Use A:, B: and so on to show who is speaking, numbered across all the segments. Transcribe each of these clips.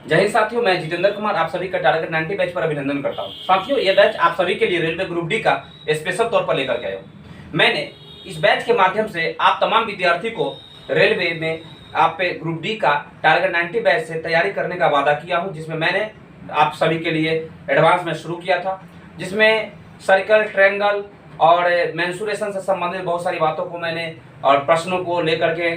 A: जय हिंद साथियों, मैं जितेंद्र कुमार आप सभी का टारगेट 90 बैच पर अभिनंदन करता हूं। साथियों, ये बैच आप सभी के लिए रेलवे ग्रुप डी का स्पेशल तौर पर लेकर के आया हूं। मैंने इस बैच के माध्यम से आप तमाम विद्यार्थी को रेलवे में आप पे ग्रुप डी का टारगेट 90 बैच से तैयारी करने का वादा किया हूं, जिसमें मैंने आप सभी के लिए एडवांस में शुरू किया था, जिसमें सर्कल, ट्रायंगल और मेंसुरेशन से संबंधित बहुत सारी बातों को मैंने और प्रश्नों को लेकर के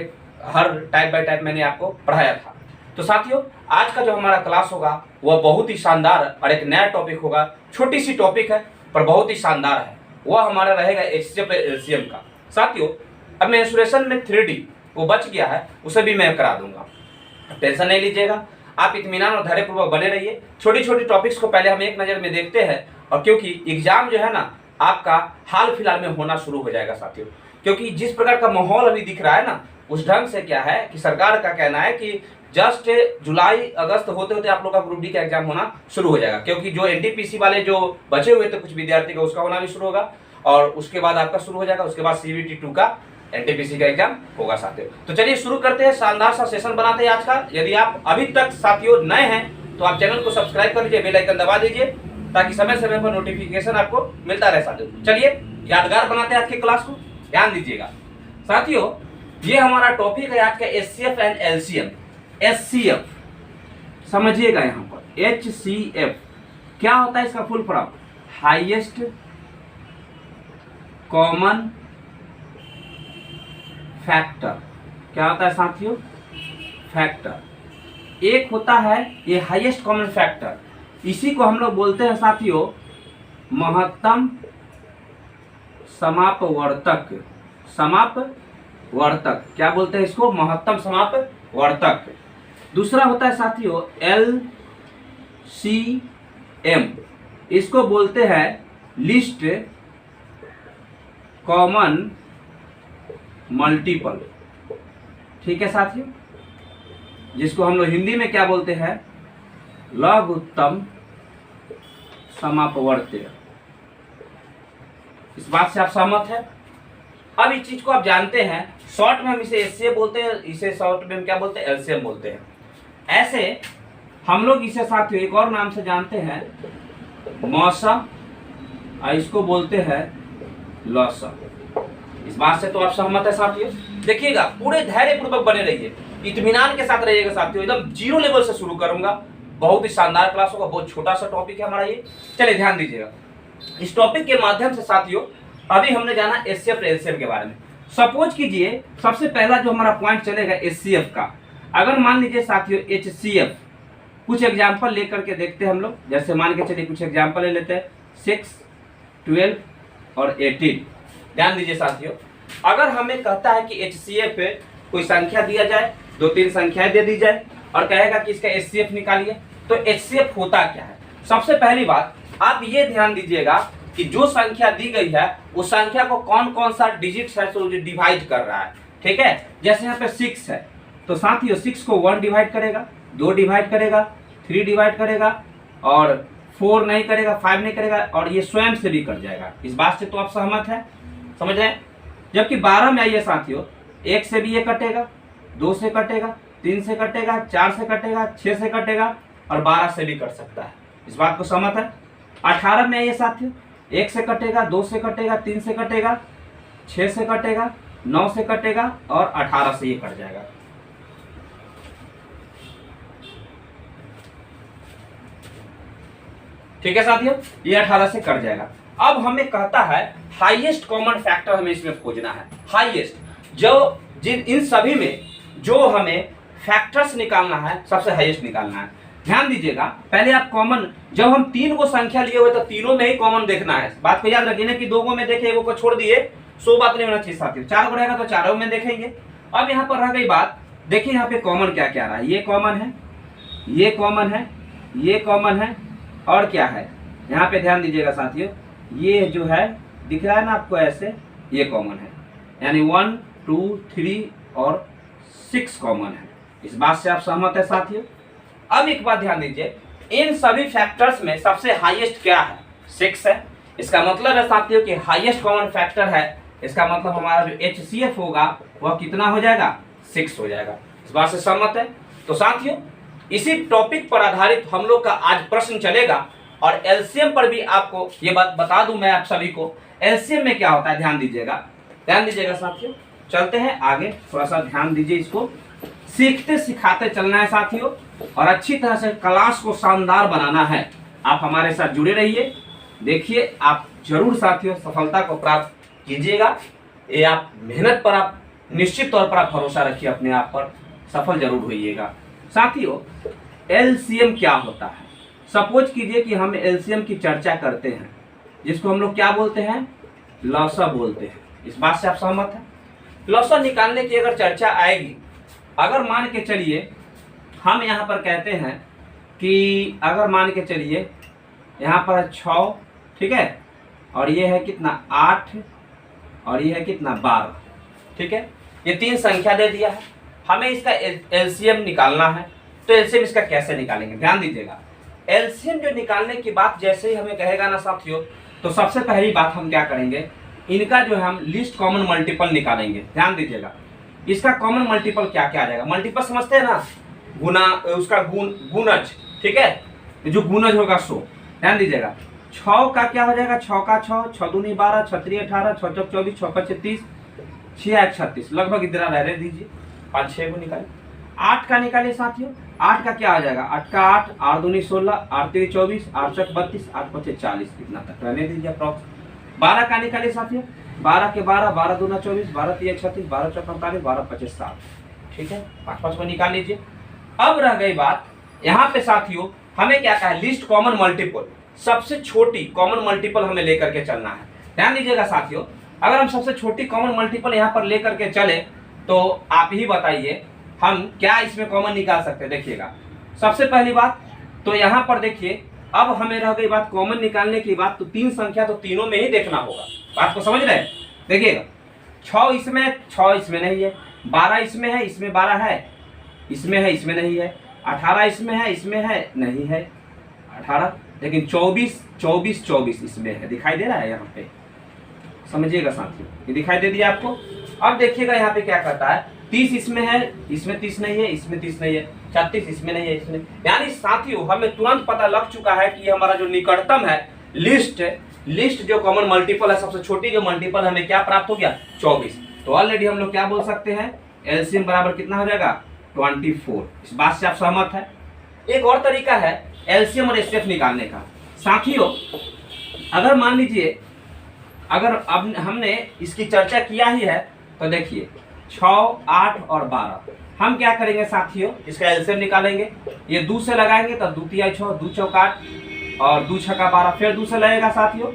A: हर टाइप बाय टाइप मैंने आपको पढ़ाया था। तो साथियों, आज का जो हमारा क्लास होगा वह बहुत ही शानदार और एक नया टॉपिक होगा। छोटी सी टॉपिक है पर बहुत ही शानदार है। वह हमारा रहेगा HCF LCM का। साथियों, अब मेंसुरेशन में 3D वो बच गया है, उसे भी मैं करा दूंगा, टेंशन नहीं लीजिएगा। आप इत्मीनान और धैर्यपूर्वक बने रहिए। छोटी छोटी टॉपिक्स को पहले हम एक नज़र में देखते हैं, और क्योंकि एग्जाम जो है ना आपका हाल फिलहाल में होना शुरू हो जाएगा साथियों, क्योंकि जिस प्रकार का माहौल अभी दिख रहा है ना, उस ढंग से क्या है कि सरकार का कहना है कि जस्ट जुलाई अगस्त होते होते आप लोग का ग्रुप डी का एग्जाम होना शुरू हो जाएगा, क्योंकि जो NTPC वाले जो बचे हुए थे कुछ विद्यार्थी का, उसका होना भी शुरू होगा, और उसके बाद आपका शुरू हो जाएगा। उसके बाद CBT 2 का NTPC का एग्जाम होगा साथियों। तो चलिए शुरू करते हैं, शानदार सा सेशन बनाते हैं आज का। यदि आप अभी तक साथियों नए हैं तो आप चैनल को सब्सक्राइब कर लीजिए, बेल आइकन दबा दीजिए, ताकि समय समय पर नोटिफिकेशन आपको मिलता रहे साथियों। चलिए यादगार बनाते हैं आज के क्लास को, ध्यान दीजिएगा साथियों। ये हमारा टॉपिक है आज का HCF एंड LCM। HCF समझिएगा, यहाँ पर HCF क्या होता है, इसका full form highest common factor. क्या होता है साथियों? फैक्टर। एक होता है ये हाईएस्ट कॉमन फैक्टर, इसी को हम लोग बोलते हैं साथियों महत्तम समापवर्तक। समापवर्तक क्या बोलते हैं इसको? महत्तम समापवर्तक। दूसरा होता है साथियों LCM, इसको बोलते हैं लिस्ट कॉमन मल्टीपल। ठीक है साथियों, जिसको हम लोग हिंदी में क्या बोलते हैं? लघुत्तम समापवर्त्य। इस बात से आप सहमत हैं? अब इस चीज को आप जानते हैं, शॉर्ट में हम इसे HCF बोलते हैं, इसे शॉर्ट में हम क्या बोलते हैं? LCM बोलते हैं। ऐसे हम लोग इसे साथियों एक और नाम से जानते हैं मौसम, और इसको बोलते हैं लौसम। इस बात से तो आप सहमत है साथियों? देखिएगा, पूरे धैर्यपूर्वक बने रहिए, इत्मीनान के साथ रहिएगा साथियों। एकदम जीरो लेवल से शुरू करूंगा, बहुत ही शानदार क्लास होगा। बहुत छोटा सा टॉपिक है हमारा ये। चलिए ध्यान दीजिएगा, इस टॉपिक के माध्यम से साथियों अभी हमने जाना HCF LCM के बारे में। सपोज कीजिए सबसे पहला जो हमारा पॉइंट चलेगा HCF का। अगर मान लीजिए साथियों HCF, कुछ एग्जाम्पल लेकर के देखते हैं हम लोग। जैसे मान के चलिए कुछ एग्जाम्पल ले लेते हैं 6, 12 और 18। ध्यान दीजिए साथियों, अगर हमें कहता है कि HCF पे कोई संख्या दिया जाए, 2-3 संख्याएं दे दी जाए और कहेगा कि इसका HCF निकालिए, तो HCF होता क्या है? सबसे पहली बात आप ये ध्यान दीजिएगा कि जो संख्या दी गई है उस संख्या को कौन कौन सा डिजिट है तो डिवाइड कर रहा है। ठीक है, जैसे यहाँ पे 6 है तो साथियों 6 को 1 डिवाइड करेगा, 2 डिवाइड करेगा, 3 डिवाइड करेगा, और 4 नहीं करेगा, 5 नहीं करेगा, और ये स्वयं से भी कट जाएगा। इस बात से तो आप सहमत है, समझ रहे हैं? जबकि 12 में आइए साथियों, 1 से भी ये कटेगा, 2 से कटेगा, 3 से कटेगा, 4 से कटेगा, 6 से कटेगा, और 12 से भी कट सकता है। इस बात को सहमत है? 18 में आइए साथियों, 1 से कटेगा, 2 से कटेगा, 3 से कटेगा, 6 से कटेगा, 9 से कटेगा, और 18 से ये कट जाएगा। ठीक है साथियों, ये 18 से कट जाएगा। अब हमें कहता है हाईएस्ट कॉमन फैक्टर हमें इसमें खोजना है। हाईएस्ट जो इन सभी में जो हमें फैक्टर्स निकालना है, सबसे हाईएस्ट निकालना है। ध्यान दीजिएगा, पहले आप कॉमन, जब हम 3 को संख्या लिए हुए तो तीनों में ही कॉमन देखना है। बात को याद रखिए ना कि 2 को में देखे, 1 को छोड़ दिए, सो बात नहीं होना चाहिए साथियों। 4 को रहेगा तो चारों में देखेंगे। अब यहाँ पर रह गई बात, देखिए यहाँ पे कॉमन क्या क्या रहा है। ये कॉमन है, ये कॉमन है, ये कॉमन है, और क्या है यहाँ पे? ध्यान दीजिएगा साथियों, ये जो है दिख रहा है ना आपको ऐसे, ये कॉमन है, यानी 1, 2, 3 और 6 कॉमन है। इस बात से आप सहमत है साथियों? अब एक बात ध्यान दीजिए, इन सभी फैक्टर्स में सबसे हाईएस्ट क्या है? 6 है। इसका मतलब है साथियों कि हाईएस्ट कॉमन फैक्टर है। इसका मतलब हमारा जो HCF होगा वह कितना हो जाएगा? 6 हो जाएगा। इस बात से सहमत है? तो साथियों इसी टॉपिक पर आधारित हम लोग का आज प्रश्न चलेगा और एलसीएम पर भी आपको ये बात बता दूं मैं आप सभी को, एलसीएम में क्या होता है ध्यान दीजिएगा साथियों। चलते हैं आगे, थोड़ा सा ध्यान दीजिए, इसको सीखते सिखाते चलना है साथियों और अच्छी तरह से क्लास को शानदार बनाना है। आप हमारे साथ जुड़े रहिए, देखिए आप जरूर साथियों सफलता को प्राप्त कीजिएगा। ये आप मेहनत पर आप निश्चित तौर पर आप भरोसा रखिए, अपने आप पर सफल जरूर होइएगा। साथियों एलसीएम क्या होता है, सपोज कीजिए कि हम एलसीएम की चर्चा करते हैं, जिसको हम लोग क्या बोलते हैं, लॉसा बोलते हैं। इस बात से आप सहमत हैं? लॉसा निकालने की अगर चर्चा आएगी, अगर मान के चलिए हम यहाँ पर कहते हैं कि अगर मान के चलिए यहाँ पर है 6, ठीक है, और ये है कितना 8 और ये है कितना 12, ठीक है, ये 3 संख्या दे दिया है, हमें इसका एलसीएम निकालना है। तो एलसीएम इसका कैसे निकालेंगे, ध्यान दीजिएगा। एलसीएम जो निकालने की बात जैसे ही हमें कहेगा ना साथियों, तो सबसे पहली बात हम क्या करेंगे, इनका जो है हम लिस्ट कॉमन मल्टीपल निकालेंगे। ध्यान दीजिएगा, इसका कॉमन मल्टीपल क्या क्या आ जाएगा, मल्टीपल समझते हैं ना, गुना, उसका गुणज, ठीक है, जो गुणज होगा 100। ध्यान दीजिएगा 6 का क्या हो जाएगा, 6 का 6, 6 दूनी 12, 6 3 18, 6 चौक 24, 6 5 30, 6 1 36, लगभग इतना रह दीजिए, 5-6 को निकालिए। 8 का निकालिए साथियों, 8 का क्या आ जाएगा, 8 का 8, 8 दूनी 16, 8 3 24, 8 चौक 32, 8 5 40, इतना तक रहने दीजिए अप्रॉक्स। 12 का निकालिए साथियों, 12 के 12, 12 दूना 24, 12 3 36, 12 चौक 48, 12 25 60, ठीक है, 5 को निकाल लीजिए। अब रह गई बात यहाँ पे साथियों, हमें क्या कहा है, लिस्ट कॉमन मल्टीपल, सबसे छोटी कॉमन मल्टीपल हमें लेकर के चलना है। ध्यान दीजिएगा साथियों, अगर हम सबसे छोटी कॉमन मल्टीपल यहाँ पर लेकर के चले तो आप ही बताइए हम क्या इसमें कॉमन निकाल सकते हैं। देखिएगा सबसे पहली बात तो यहाँ पर देखिए, अब हमें रह गई बात कॉमन निकालने की बात, तो 3 संख्या तो तीनों में ही देखना होगा, बात को समझ रहे हैं। देखिएगा 6 इसमें नहीं है, 12 इसमें है, इसमें 12 है, इसमें है, इसमें नहीं है, 18 इसमें है, इसमें है नहीं है 18, लेकिन 24 इसमें है, दिखाई दे रहा है यहाँ पे, समझिएगा साथियों, ये दिखाई दे दिया आपको। अब देखिएगा यहाँ पे क्या कहता है, 30 इसमें है, इसमें 30 नहीं है, इसमें 30 नहीं है, 36 इसमें नहीं है, इसमें, यानी साथियों हमें तुरंत पता लग चुका है कि हमारा जो निकटतम है लिस्ट जो कॉमन मल्टीपल है, सबसे छोटी जो मल्टीपल हमें क्या प्राप्त हो गया, 24। तो ऑलरेडी हम लोग क्या बोल सकते हैं, एलसीएम बराबर कितना हो जाएगा, 24। इस बात से आप सहमत है। एक और तरीका है एलसीएम और एचसीएफ निकालने का साथियों, अगर मान लीजिए अगर अब हमने इसकी चर्चा किया ही है, तो देखिए 6, 8 और 12 हम क्या करेंगे साथियों, इसका एलसीएम निकालेंगे। ये 2 से लगाएंगे तो 2 तिया 6, 2 चौक 8 और 2 छक्का 12, फिर 2 से लगेगा साथियों,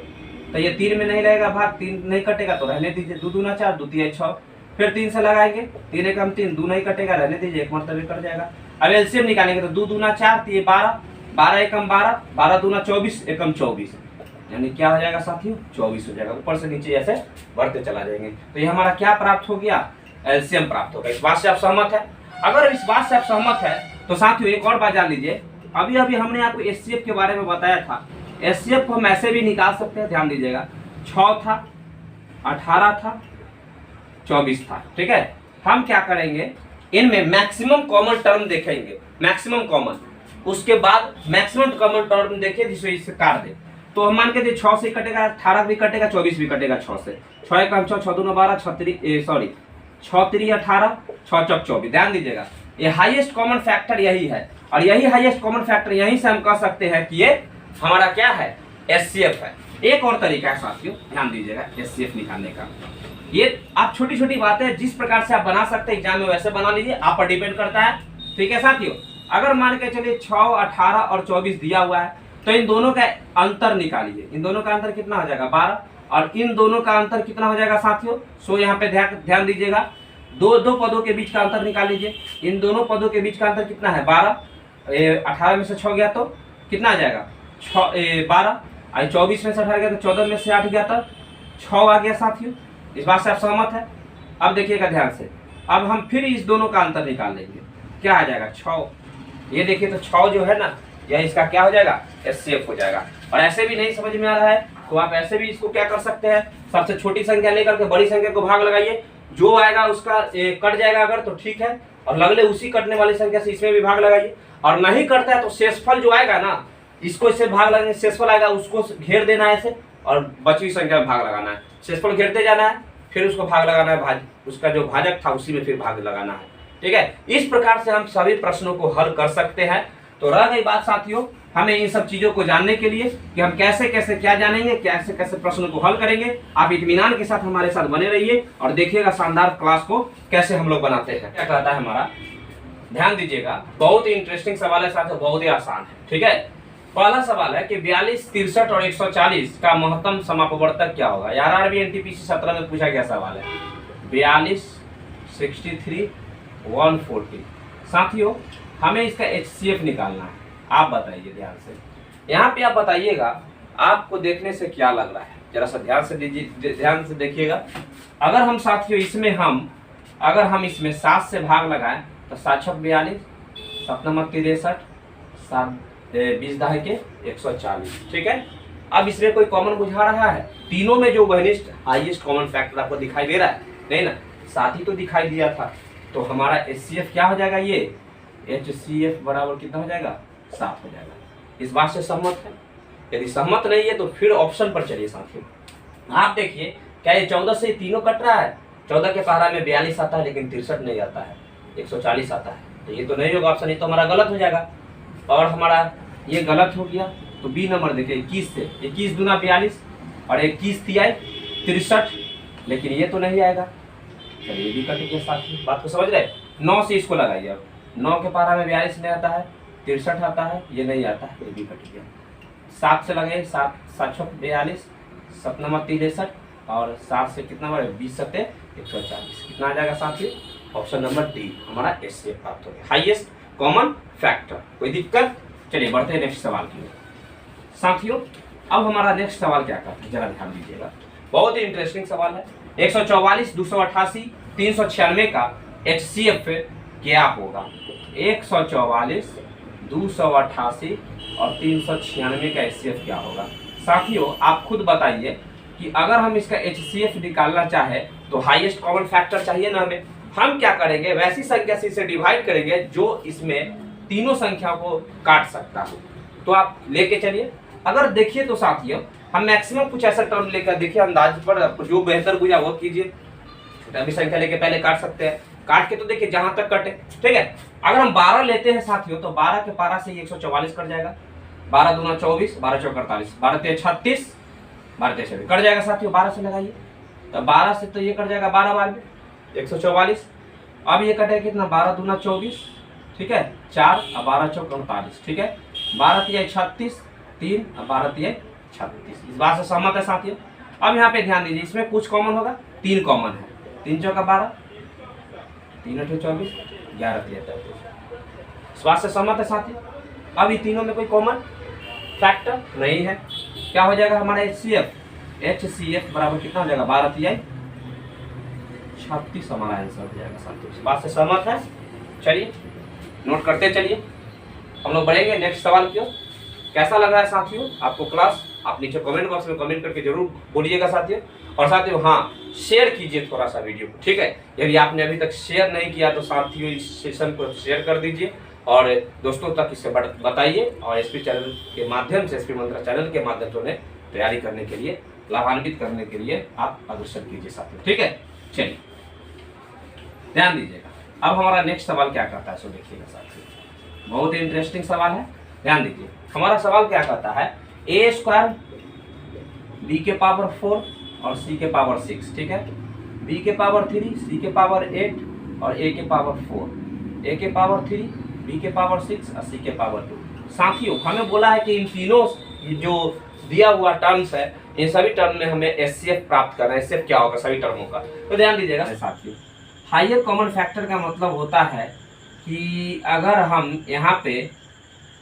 A: तो ये 3 में नहीं लगेगा, भाग 3 नहीं कटेगा तो रहने दीजिए, 2 दूना 4, 2 तिया 6, फिर 3 से लगाएंगे, 3 एकम 3, 2 नहीं कटेगा, रहने दीजिए, एक मरतबे कट जाएगा। अब एलसीएम निकालेंगे तो 2 दूना 4, 3 12, 12 एकम 12, 12 दूना 24, एकम 24, यानी क्या हो जाएगा साथियों, 24 हो जाएगा। ऊपर से नीचे ऐसे बढ़ते चला जाएंगे, तो ये हमारा क्या प्राप्त हो गया, एलसीएम प्राप्त होगा। इस बात से आप सहमत है? अगर इस बात से आप सहमत है तो साथियों एक और बात जान लीजिए, अभी हमने आपको एचसीएफ के बारे में बताया था, एचसीएफ को हम ऐसे भी निकाल सकते हैं। ध्यान दीजिएगा 6 था, 18 था, 24 था, ठीक है। हम क्या करेंगे, इनमें मैक्सिमम कॉमन टर्म देखेंगे, मैक्सिमम कॉमन, उसके बाद मैक्सिमम कॉमन टर्म देखे जिसे इससे काट दे, तो हम मान के 6 से कटेगा, 18 भी कटेगा, 24 भी कटेगा 6 से, 6 एकम 6, 6 दूना 12, 6 3 18, 6 चौक 24। ध्यान दीजिएगा ये हाईएस्ट कॉमन फैक्टर यही है, और यही हाईएस्ट कॉमन फैक्टर यहीं से हम कह सकते हैं कि ये हमारा क्या है, एचसीएफ है। एक और तरीका है साथियों, ध्यान दीजिएगा एचसीएफ निकालने का, ये आप छोटी छोटी बातें जिस प्रकार से आप बना सकते हैं एग्जाम में वैसे बना लीजिए, आप पर डिपेंड करता है, ठीक है साथियों। अगर मान के चलिए 6, 18 और 24 दिया हुआ है, तो इन दोनों का अंतर निकालिए, इन दोनों का अंतर कितना हो जाएगा, 12, और इन दोनों का अंतर कितना हो जाएगा साथियों, सो यहाँ पे ध्यान दीजिएगा, दो पदों के बीच का अंतर निकाल लीजिए, इन दोनों पदों के बीच का अंतर कितना है, 12, 18 में से 6 गया तो कितना आ जाएगा, 12, 24 में से 18 गया तो 14 में से 8 गया तो 6 आ गया साथियों। इस बात से आप सहमत है? अब देखिएगा ध्यान से, अब हम फिर इस दोनों का अंतर निकाल लेंगे, क्या आ जाएगा, 6, ये देखिए तो 6 जो है ना, यह इसका क्या हो जाएगा, एचसीएफ हो जाएगा। और ऐसे भी नहीं समझ में आ रहा है तो आप ऐसे भी इसको क्या कर सकते हैं, सबसे छोटी संख्या लेकर के बड़ी संख्या को भाग लगाइए, जो आएगा उसका कट जाएगा अगर तो ठीक है, और लगले उसी कटने वाली संख्या से इसमें भी भाग लगाइए। और नहीं करता है तो शेषफल जो आएगा ना, इसको इससे भाग लगाएंगे, शेषफल आएगा उसको घेर देना है ऐसे और बची हुई संख्या में भाग लगाना है। शेषफल घेरते जाना है, फिर उसको भाग लगाना है, भाज उसका जो भाजक था उसी में फिर भाग लगाना है। ठीक है, इस प्रकार से हम सभी प्रश्नों को हल कर सकते हैं। तो रह गई बात साथियों हमें इन सब चीजों को जानने के लिए कि हम कैसे कैसे क्या जानेंगे, कैसे कैसे प्रश्नों को हल करेंगे। आप इत्मीनान के साथ हमारे साथ बने रहिए और देखिएगा शानदार क्लास को कैसे हम लोग बनाते हैं। क्या कहता है हमारा, ध्यान दीजिएगा, बहुत ही इंटरेस्टिंग सवाल है साथियों, बहुत ही आसान है। ठीक है, पहला सवाल है कि 42, 63 और 140 का महत्तम समापवर्तक क्या होगा। यार आरबी एनटीपीसी 17 में पूछा गया सवाल है। 42, 63, 140। साथियों हमें इसका HCF निकालना है। आप बताइए ध्यान से, यहाँ पे आप बताइएगा आपको देखने से क्या लग रहा है, जरा सा ध्यान से दीजिए, ध्यान से देखिएगा। अगर हम साथियों इसमें 7 से भाग लगाएं तो 7 छक 42, 7 नमक 63, 7 20 दहाई के 140। ठीक है, अब इसमें कोई कॉमन बुझा रहा है, तीनों में जो घनिष्ठ हाईएस्ट कॉमन फैक्टर आपको दिखाई दे रहा है, नहीं ना, 7 ही तो दिखाई दिया था। तो हमारा HCF क्या हो जाएगा, ये HCF बराबर कितना हो जाएगा, 7 हो जाएगा। इस बात से सहमत है? यदि सहमत नहीं है तो फिर ऑप्शन पर चलिए साथियों। आप देखिए क्या ये 14 से तीनों कट रहा है, 14 के पहाड़ा में 42 आता है लेकिन 63 नहीं आता है, 140 आता है, तो ये तो नहीं होगा ऑप्शन, ये तो हमारा गलत हो जाएगा। और हमारा ये गलत हो गया तो बी नंबर देखिए 21 से, 21 दूना 42 और 21 तिहाई 63, लेकिन ये तो नहीं आएगा, चलिए ये भी कट गया साथियों। बात को समझ रहे? 9 से इसको लगाइए, अब 9 के पारा में 42 नहीं आता है, 63 आता है, ये नहीं आता है, ये भी कट गया। 7 से लगाइए, 7 7 छक 42, 7 नंबर 63 और 7 से कितना बढ़े 20 सत्ते 140, कितना आ जाएगा साथियों, ऑप्शन नंबर डी हमारा HCF प्राप्त हो गया, हाईएस्ट कॉमन फैक्टर। कोई दिक्कत? चलिए बढ़ते हैं नेक्स्ट सवाल की ओर। साथियों अब हमारा नेक्स्ट सवाल क्या करता है, जरा ध्यान दीजिएगा, बहुत ही इंटरेस्टिंग सवाल है। 144, 288, 396 का HCF क्या होगा। 144, 288 और 396 का HCF क्या होगा। साथियों आप खुद बताइए कि अगर हम इसका HCF निकालना चाहे तो हाईएस्ट कॉमन फैक्टर चाहिए ना हमें। हम क्या करेंगे, वैसी संख्या से इसे डिवाइड करेंगे जो इसमें तीनों संख्या को काट सकता हो। तो आप लेके चलिए, अगर देखिए तो साथियों हम मैक्सिमम कुछ ऐसा टर्म लेकर देखिए, अंदाज पर आपको जो बेहतर गुजा वो कीजिए। छोटा भी संख्या लेके पहले काट सकते हैं, काट के तो देखिए जहां तक कटे। ठीक है, अगर हम 12 लेते हैं साथियों तो 12 के पारा से 144 कट जाएगा, 12 दूना 24, 12 चौक 48, 12 तेरह 36, 12 तेरह 26 कट जाएगा साथियों। 12 से लगाइए तो 12 से तो ये कट जाएगा 12 बार में 144। अब ये कटे कितना, 12 दूना 24, ठीक है, 4 और 12 चौक 48, ठीक है, 12 तिया 36, 3 और 12 तिया 36। इस बात से सहमत है साथियों। अब यहाँ पे ध्यान दीजिए, इसमें कुछ कॉमन होगा, 3 कॉमन है, 3 चौका 12, 3 अठे 24, 11 तिया 33। इस बात से सहमत है साथियों। अब ये तीनों में कोई कॉमन फैक्टर नहीं है, क्या हो जाएगा हमारा HCF बराबर कितना हो जाएगा, 12 तिया 36 हमारा आंसर हो जाएगा साथियों। इस बात से सहमत है? चलिए नोट करते चलिए, हम लोग बढ़ेंगे नेक्स्ट सवाल की ओर। कैसा लग रहा है साथियों आपको क्लास, आप नीचे कमेंट बॉक्स में कमेंट करके जरूर बोलिएगा साथियों। और साथियों हाँ शेयर कीजिए थोड़ा सा वीडियो को, ठीक है, यदि आपने अभी तक शेयर नहीं किया तो साथियों इस सेशन को शेयर कर दीजिए और दोस्तों तक इसे बताइए और एसपी चैनल के माध्यम से, एसपी मंत्रा चैनल के माध्यम से उन्हें तैयारी करने के लिए, लाभान्वित करने के लिए आप अग्रसर कीजिए साथियों, ठीक है। चलिए ध्यान दीजिएगा, अब हमारा नेक्स्ट सवाल क्या कहता है सो देखिएगा साथियों, बहुत ही इंटरेस्टिंग सवाल है, ध्यान दीजिए। हमारा सवाल क्या कहता है, a स्क्वायर b के पावर 4 और c के पावर 6, ठीक है, b के पावर 3, c के पावर 8 और a के पावर 4, a के पावर 3, b के पावर 6 और c के पावर 2। साथियों हमें बोला है कि इन तीनों जो दिया हुआ टर्म्स है इन सभी टर्म में हमें HCF प्राप्त करना है। HCF क्या होगा सभी टर्मों का, तो ध्यान दीजिएगा साथियों। हायर कॉमन फैक्टर का मतलब होता है कि अगर हम यहाँ पे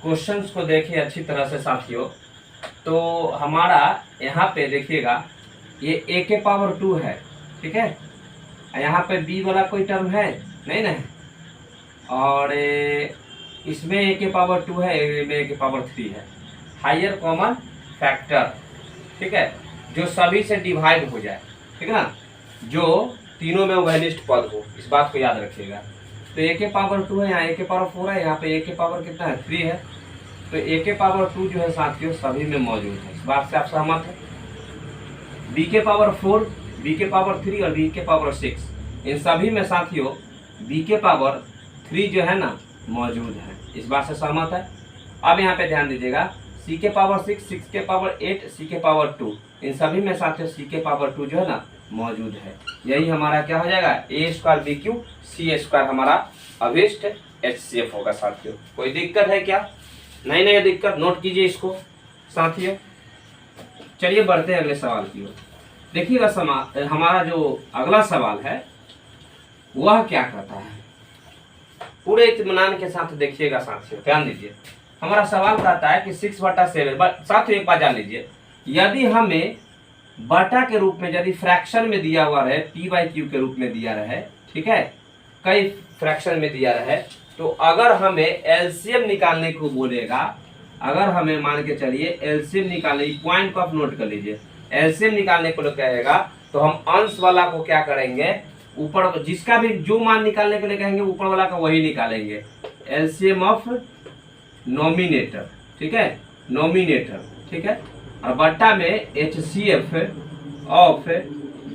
A: क्वेश्चंस को देखें अच्छी तरह से साथियों, तो हमारा यहाँ पे देखिएगा ये a के पावर 2 है, ठीक है, यहाँ पे b वाला कोई टर्म है नहीं ना, और इसमें a के पावर 2 है, इसमें a के पावर 3 है। हायर कॉमन फैक्टर, ठीक है, जो सभी से डिवाइड हो जाए, ठीक है ना, जो तीनों में घनिष्ठ पद हो, इस बात को याद रखिएगा। तो a के पावर 2 है, यहाँ a के पावर 4 है, यहाँ पे a के पावर कितना है 3 है। तो a के पावर 2 जो है साथियों सभी में मौजूद है। इस बात से आप सहमत हैं? b के पावर 4, b के पावर 3 और b के पावर 6, इन सभी में साथियों b के पावर 3 जो है ना मौजूद है। इस बात से सहमत है? अब यहाँ पे ध्यान दीजिएगा, c के पावर 6, 6 के पावर 8, c के पावर 2, इन सभी में साथियों c के पावर 2 जो है ना मौजूद है। यही हमारा क्या हो जाएगा a square b cube c square हमारा अभिष्ट HCF होगा साथियों। कोई दिक्कत है क्या? नहीं दिक्कत, नोट कीजिए इसको साथियों। चलिए बढ़ते हैं अगले सवाल की ओर। देखिएगा हमारा जो अगला सवाल है वह क्या कहता है, पूरे इत्मीनान के साथ देखिएगा साथियों, ध्यान दीजिए। हमारा सवाल कहता है कि 6/7, साथियों एक बात जान लीजिए, यदि हमें बटा के रूप में यदि फ्रैक्शन में दिया हुआ रहे, p/q के रूप में दिया रहे, ठीक है, कई फ्रैक्शन में दिया रहे, तो अगर हमें एलसीएम निकालने को बोलेगा, अगर हमें मान के चलिए एलसीएम निकालने, पॉइंट को आप नोट कर लीजिए, एलसीएम निकालने को कहेगा तो हम अंश वाला को क्या करेंगे, ऊपर जिसका भी जो मान निकालने के लिए कहेंगे ऊपर वाला का वही निकालेंगे, एलसीएम ऑफ नॉमिनेटर, ठीक है, नॉमिनेटर, ठीक है, और बट्टा में HCF ऑफ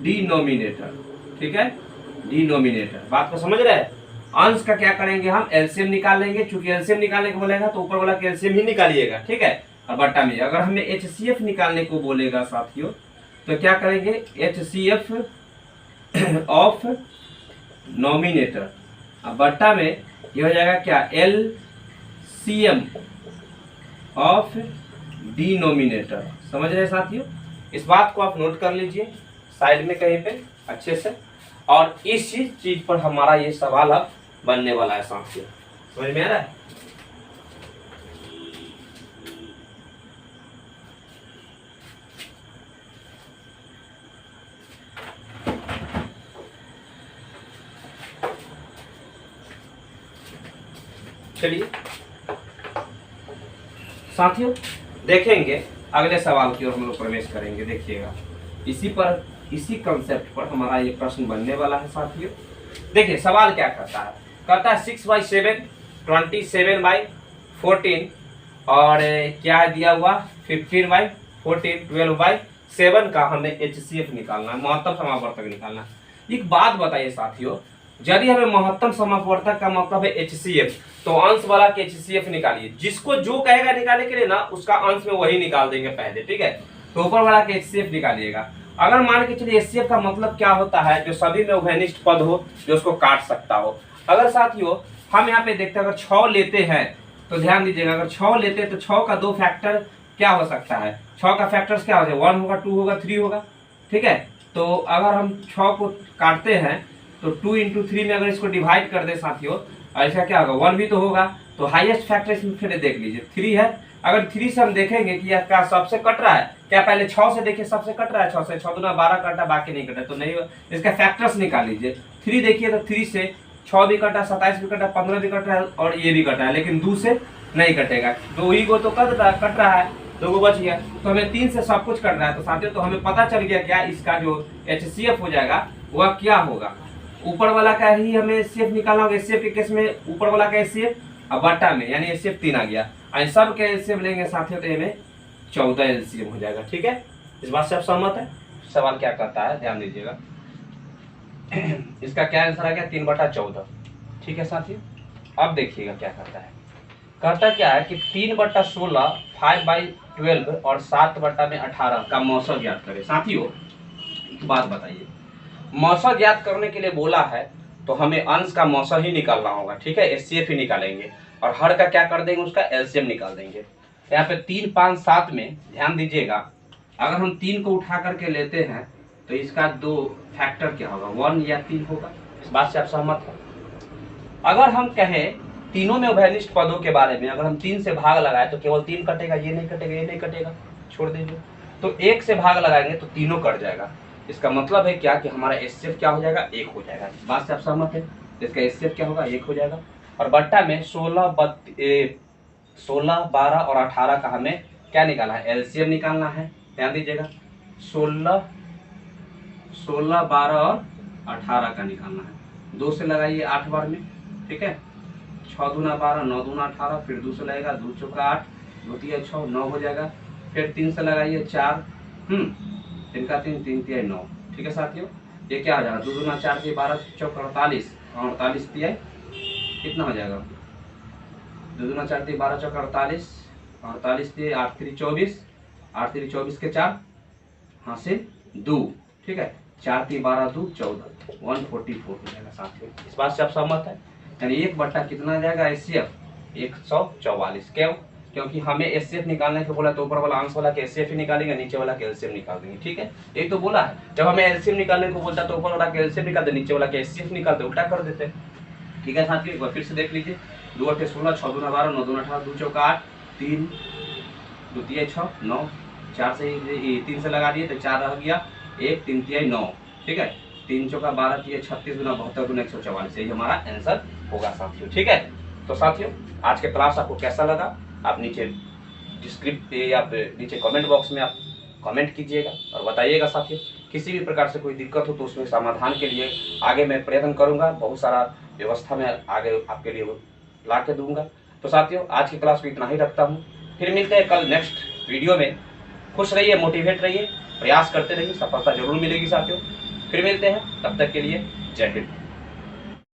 A: डिनोमिनेटर, ठीक है, डिनोमिनेटर। बात को समझ रहे हैं? अंश का क्या करेंगे हम एलसीएम निकालेंगे, चूंकि एलसीएम निकालने को बोलेगा तो ऊपर वाला का एलसीएम ही निकालिएगा, ठीक है, और बट्टा में अगर हमें HCF निकालने को बोलेगा साथियों तो क्या करेंगे HCF ऑफ नॉमिनेटर, अब बट्टा में ये हो जाएगा क्या LCM ऑफ डिनोमिनेटर। समझ रहे साथियों? इस बात को आप नोट कर लीजिए साइड में कहीं पे अच्छे से, और इस चीज पर हमारा ये सवाल अब बनने वाला है साथियों। समझ में आ रहा है? चलिए साथियों देखेंगे अगले सवाल की ओर हम लोग प्रवेश करेंगे। देखिएगा इसी कंसेप्ट पर हमारा ये प्रश्न बनने वाला है साथियों। देखिए सवाल क्या कहता है, कहता है 6/7, 27/14 और क्या दिया हुआ 15/14, 12/7 का हमें HCF निकालना है, महत्तम समापवर्तक निकालना है। एक बात बताइए साथियों, यदि हमें महत्तम समापवर्तक का मतलब है HCF, तो अंश वाला के HCF निकालिए, जिसको जो कहेगा निकालने के लिए ना उसका अंश में वही निकाल देंगे पहले, ठीक है, तो ऊपर वाला के HCF निकालिएगा। अगर मान के चलिए HCF का मतलब क्या होता है, जो सभी में उभयनिष्ठ पद हो, जो उसको काट सकता हो। अगर साथियों हम यहाँ पे देखते हैं अगर 6 लेते हैं तो ध्यान दीजिएगा, अगर 6 लेते हैं तो 6 का 2 फैक्टर क्या हो सकता है, 6 का फैक्टर्स क्या हो जाए, 1 होगा, 2 होगा, 3 होगा, ठीक है। तो अगर हम 6 को काटते हैं तो 2 × 3 में अगर इसको डिवाइड कर दे साथियों, ऐसा क्या होगा, 1 भी तो होगा, तो हाईएस्ट फैक्टर इसमें फिर देख लीजिए 3 है। अगर 3 से हम देखेंगे कि यह क्या सबसे कट रहा है, क्या पहले 6 से देखिए सबसे कट रहा है, 6 से 6 दूना 12 कटा, बाकी नहीं कटा, तो नहीं, इसका फैक्टर्स निकाल लीजिए। 3 देखिए तो 3 से 6 भी कटा, 27 भी कटा, 15 भी कट रहा है और ये भी कटा है, लेकिन 2 से नहीं कटेगा, 2 ही को तो कट रहा है, 2 को बच गया, तो हमें 3 से सब कुछ कट रहा है। तो साथियों तो हमें पता चल गया क्या, इसका जो HCF हो जाएगा वह क्या होगा, ऊपर वाला का ही हमें HCF निकालना होगा। HCF के केस में ऊपर वाला का HCF अब बट्टा में यानी HCF 3 आ गया, और सब के LCM लेंगे साथियों तो हमें 14 LCM हो जाएगा, ठीक है। इस बात से आप सहमत है? सवाल क्या कहता है ध्यान दीजिएगा, इसका क्या आंसर आ गया 3/14, ठीक है साथियों। अब देखिएगा क्या कहता है, कहता क्या है कि 3/16, 5/12 और 7/18 का मौसा ज्ञात करें। साथियों एक बात बताइए, मौसा ज्ञात करने के लिए बोला है तो हमें अंश का मौसा ही निकालना होगा, ठीक है, HCF ही निकालेंगे, और हर का क्या कर देंगे, उसका LCM निकाल देंगे। यहाँ पे 3, 5, 7 में ध्यान दीजिएगा, अगर हम 3 को उठा करके लेते हैं तो इसका 2 फैक्टर क्या होगा, 1 या 3 होगा। इस बात से आप सहमत हैं? अगर हम कहें तीनों में उभयनिष्ठ पदों के बारे में, अगर हम 3 से भाग लगाए तो केवल 3 कटेगा, ये नहीं कटेगा, ये नहीं कटेगा, छोड़ दीजिए। तो 1 से भाग लगाएंगे तो तीनों कट जाएगा। इसका मतलब है क्या कि हमारा HCF क्या हो जाएगा, 1 हो जाएगा। इस बात से आप सहमत हैं? इसका HCF क्या होगा, 1 हो जाएगा। और बट्टा में 16, 12 और 18 का हमें क्या निकालना है, LCM निकालना है। ध्यान दीजिएगा 16, 12 और 18 का निकालना है। 2 से लगाइए 8 बार में, ठीक है। 6 दूना 12, 9 दूना 18, फिर 2 से लगेगा, 2 चौका 8, 2 तिया 6, 9 हो जाएगा। फिर 3 से लगाइए 4, 3 का 3, 3 तिया 9। ठीक है साथियों, ये क्या हो जाएगा, 2 दूना 4 तिया 12 चौक 48, 48 तिया कितना हो जाएगा, 2 दूना 4 तिया 12 चौक 48, 48 तिया 8 3 24, 8 3 24 के 4 हासिल 2। ठीक है, 4 3 12 2 14, 144 हो जाएगा साथियों। इस बात से आप सहमत है? यानी 1 बट्टा कितना आ जाएगा एचसीएफ, 144। क्यों? क्योंकि हमें एचसीएफ निकालने को बोला तो ऊपर वाला आंसर वाला के एचसीएफ ही निकालेंगे, नीचे वाला के एलसीएम निकाल देंगे। ठीक है, यही तो बोला है। जब हमें एलसीएम निकालने को बोलता तो ऊपर वाला के एलसीएम निकालते, नीचे वाला के एचसीएफ निकालते, उल्टा कर देते। ठीक है साथियों, एक बार फिर से देख लीजिए। 2 8 16, 6 दूना 12, 9 दूना 18, 2 चौका 8, 3 2 तिया 6, 9, 4 से 3 से लगा दिए तो 4 रह गया, 1 3 तिया 9। ठीक है, 3 चौका 12 तिया 36 गुना 72 गुना 144, यही हमारा आंसर होगा साथियों। ठीक है, तो साथियों आज के क्लास आपको कैसा लगा, आप नीचे डिस्क्रिप्ट या नीचे कमेंट बॉक्स में आप कमेंट कीजिएगा और बताइएगा साथियों। किसी भी प्रकार से कोई दिक्कत हो तो उसमें समाधान के लिए आगे मैं प्रयत्न करूंगा, बहुत सारा व्यवस्था में आगे आपके लिए ला के दूंगा। तो साथियों आज की क्लास को इतना ही रखता हूँ, फिर मिलते हैं कल नेक्स्ट वीडियो में। खुश रहिए, मोटिवेट रहिए, प्रयास करते रहिए, सफलता जरूर मिलेगी साथियों। फिर मिलते हैं, तब तक के लिए जय हिंद।